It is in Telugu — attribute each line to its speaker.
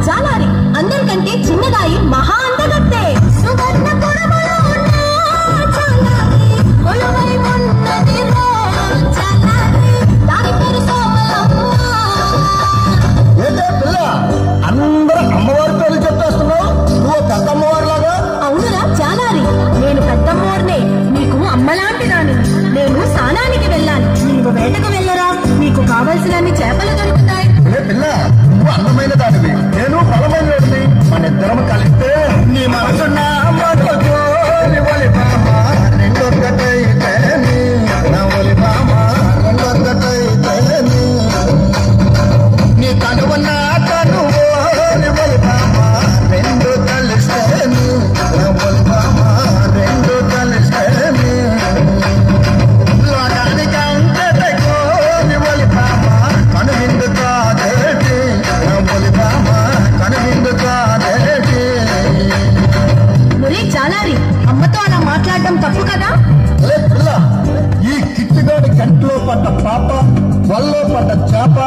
Speaker 1: జాలారి అందరికంటే చిన్నదాయి మహా అందగత్తే సువర్ణ పొరములో ఉన్న జాలారి కొలువై ఉన్నది రో జాలారి దాని పేరు సోమలమ్మ.
Speaker 2: ఏంటే పిల్ల అందరూ అమ్మవారి పేర్లు చెప్పేస్తున్నావు, నువ్వు పెద్దమ్మవారిలాగా?
Speaker 1: అవునురా జాలారి, నేను పెద్దమ్మవారినే, నీకు అమ్మలాంటి దాని. నేను స్నానానికి వెళ్ళాలి, నీవు వేటకు వెళ్ళరా, నీకు కావలసినన్ని చేపలు దొరుకుతాయి.
Speaker 2: పిల్ల నువ్వు అందమైన దానివి, నేను బలమైన వాడిని. మన ఇద్దరం కలిస్తే నీ మనసు నా మనసు ఒలి బామ రెండొక్కటైతేని, నా ఒలి బామ రెండొక్కటైతేని, నీ తనువు నా తనువు ఒలి బామ రెండు కలిస్తేని, నా ఒలి బామ రెండు కలిస్తేని, లోకానికి అంతటకు ఒలి బామ కనువిందు కాదేటి, నా ఒలి బామ కనువిందు కాదేటి.
Speaker 1: ఒరే జాలారి, అమ్మతో అలా మాట్లాడడం తప్పు కదా?
Speaker 2: పిల్ల ఈ కిట్టుగాడి కంట్లో పడ్డ పాప, వల్లో పడ్డ చేప